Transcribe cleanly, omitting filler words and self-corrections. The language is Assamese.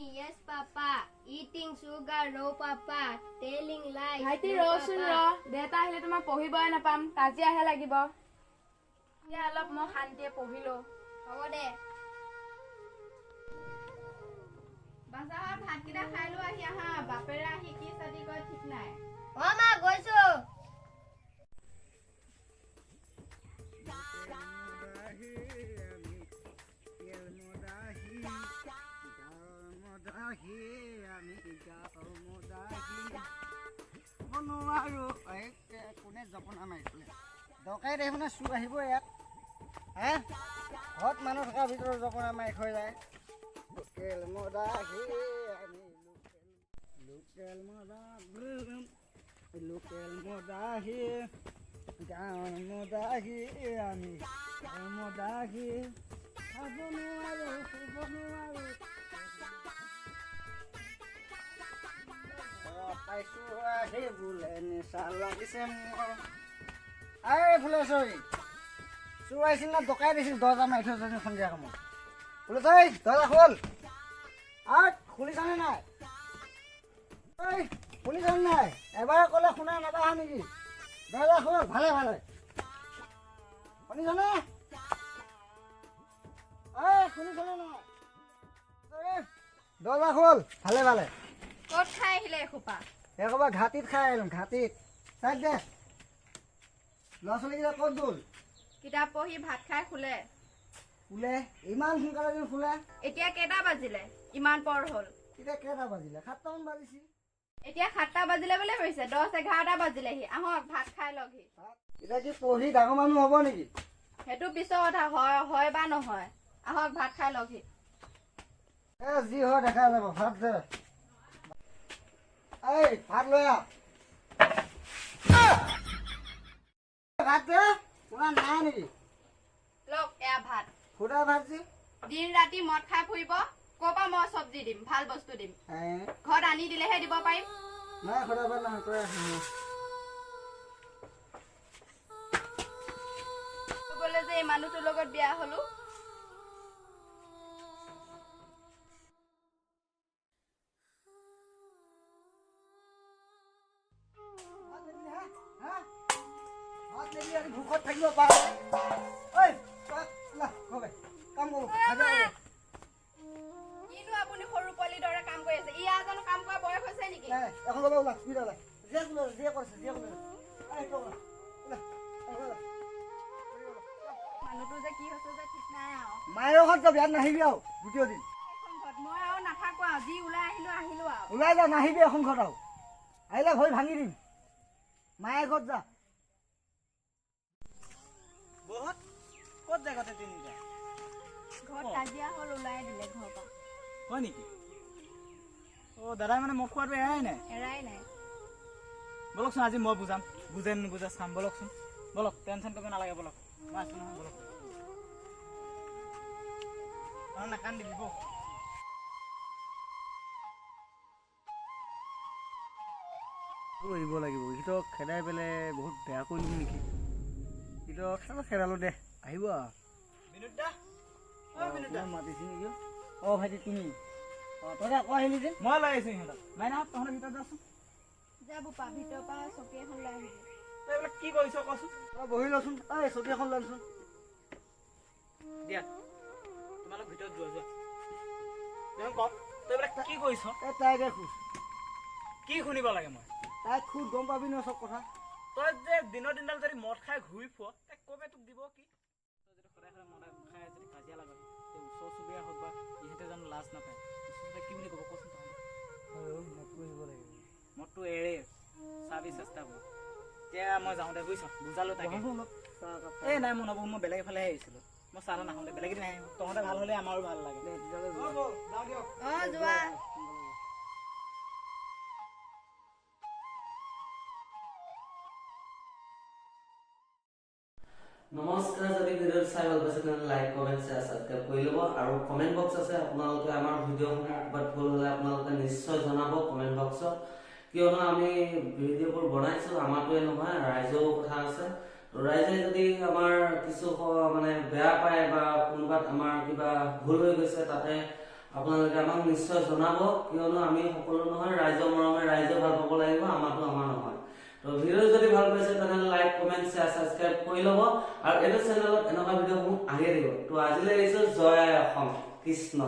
Yes, Papa. Eating sugar, no, Papa. Telling lies. ভাইটি no, ৰচোন Papa. ৰ দেউতা আহিলে তোমাৰ পঢ়িবই নাপাম কাজিয়াহে লাগিব এতিয়া অলপ মই শান্তিয়ে পঢ়িলো হ'ব দে বাজাৰত ভাতকেইটা খাই লৈ আহি আহা বাপেৰে আহি কি চাদি কয় ঠিক নাই মা গৈছো কোনে জপনা মাৰিছিলে দৰকাৰী দেখোন চুৰ আহিব ইয়াত হে ঘৰত মানুহ থকাৰ ভিতৰত জপনা মাৰি থৈ যায় লোকেল মদাহী আমি লোকেল মদাহী গাঁৱৰ মদাহী আমি মদাহী খাব নোৱাৰো শুব নোৱাৰো পাইছো আহি বোলে নিচা লাগিছে মোৰ আৰে ফুলেশ্বৰী চুৰ আহিছিল না ডকাই দিছিল দৰ্জা মাৰি থৈছে সন্ধিয়া সময়ত ফুলেশ্বৰী দৰ্জা খোল খুলিছানে নাই খুলিছানে নাই এবাৰ ক'লে শুনা নাপাহা নেকি দৰ্জা খোল ভালে ভালে শুনিছনে শুনিছনে নাই দৰ্জা খোল ভালে ভালে ক'ত খাই আহিলে এখোপা একেবাৰে ঘাটিত খাই আহিলোঁ ঘাটিত চাই দে ল'ৰা ছোৱালীকেইটা ক'ত গ'ল কিতাপ পঢ়ি ভাত খাই শুলে শুলে ইমান সোনকালে দিন শুলে এতিয়া কেইটা বাজিলে ইমান পৰ হ'ল এতিয়া কেইটা বাজিলে 7টামান বাজিছিল এতিয়া 7টা বাজিলে বুলি কৈছে 10-11টা বাজিলেহি আহক ভাত খাই লগহি এতিয়া কি পঢ়ি ডাঙৰ মানুহ হ'ব নেকি সেইটো পিছৰ কথা হয় বা নহয় আহক ভাত খাই লগহি যি হয় দেখা যাব ভাত দে এই ভাত লৈ আহ ভাত দে তোমাৰ নাই নেকি লওক এয়া ভাত সুদা ভাত যি দিন ৰাতি মদ খাই ফুৰিব ক'ৰ পৰা মই চব্জি দিম ভাল বস্তু দিম ঘৰত আনি দিলেহে দিব পাৰিম নাই সুদা ভাত নহয় তই বোলে যে এই মানুহটোৰ লগত বিয়া হলো ভোকত থাকিব পাৰ কাম কৰো কিনো আপুনি সৰু পোৱালিৰ দৰে কাম কৰি আছে ইয়াৰ জানো কাম কৰা বয়স হৈছে নেকি এখন ওলা ওলা স্পীড ওলা যিয়ে কৰিছে মানুহটো যে কি হৈছে যে ঠিক নাই আৰু মায়েৰ ঘৰত যাবি ইয়াত নাহিবি আৰু দ্বিতীয় দিন এখন ঘৰত মই আৰু নাথাকো আৰু যি ওলাই আহিলো আৰু ওলাই যা নাহিবি এখন ঘৰত আৰু আহিলে ভৰি ভাঙি দিম মায়েৰ ঘৰত যা বহুত ক'ত জেগাতে তিনিটা ঘৰত কাজিয়া হ'ল ওলাই দিলে ঘৰৰ পৰা হয় নেকি দাদাই মানে মোক খোৱাটো এৰাই নাই বলকচোন আজি মই বুজাম বুজে নুবুজে চাম বলকচোন বলক টেনশ্যন কৰিব নালাগে বলক মই আছো নহয় বলক নাকান্দিবি বৌ এৰিব লাগিব সিহঁতক খেদাই পেলাই বহুত বেয়া কৰিলোঁ নেকি সিহঁতক খেদালো দে আহিব মাতিছিল নেকি ভাইটি তুমি তই আকৌ আহিলি যে মই লৈ আহিছোঁ সিহঁতক নাই না তহঁতৰ ভিতৰত যাচোন যাব পা ভিতৰৰ পৰা চকী এখন লৈ আহিবি তই এইবিলাক কি কৰিছ কচোন তই বহি লচোন চকী এখন লৈচোন দিয়া তোমালোক ভিতৰত যোৱা কওক তই এইবিলাক কি কৰিছ তাইকে খোজ কি শুনিব লাগে মই তাইক খুদ গম পাবি ন চব কথা তই যে দিনৰ দিনডাল যদি মদ খাই ঘূৰি ফুৱ তাইক কবে তোক দিব কি তই যদি সদায় সদায় মদ খাই যদি কাজিয়া লাগে ওচৰ চুবুৰীয়া হওক বা ইহঁতে জানো লাজ নাপায় কি বুলি ক'ব কচোন মদটো এৰিব লাগিব মদটো এৰে চাবি চেষ্টা কৰ এতিয়া মই যাওঁতে বুজিছ বুজালো তাকে এই নাই মই নবহো মই বেলেগ এফালেহে আহিছিলোঁ মই চাহ নাখাওঁতে বেলেগ এদিন আহিম তহঁতে ভাল হ'লে আমাৰো ভাল লাগে যোৱা নমস্কাৰ যদি ভিডিঅ' চাই ভাল পাইছে তেনে লাইক কমেণ্ট শ্বেয়াৰ ছাবস্ক্ৰাইব কৰি ল'ব আৰু কমেণ্ট বক্স আছে আপোনালোকে আমাৰ ভিডিঅ'সমূহ ক'ৰবাত ভুল হ'লে আপোনালোকে নিশ্চয় জনাব কমেণ্ট বক্সত কিয়নো আমি ভিডিঅ'বোৰ বনাইছোঁ আমাৰটোৱে নহয় ৰাইজৰো কথা আছে ৰাইজে যদি আমাৰ কিছু মানে বেয়া পায় বা কোনোবাত আমাৰ কিবা ভুল হৈ গৈছে তাতে আপোনালোকে আমাক নিশ্চয় জনাব কিয়নো আমি সকলো নহয় ৰাইজৰ মৰমে ৰাইজে ভাল পাব লাগিব আমাৰটো আমাৰ নহয় তো ভিডিও যদি ভাল পাইছে তেনেহলে লাইক কমেন্ট শেয়াৰ সাবস্ক্ৰাইব কৰি ল'ব আৰু এইটো চেনেলত এনেকুৱা ভিডিঅ' আহিয়ে থাকিব তো আজিলৈ আহিছো জয় অসম কৃষ্ণ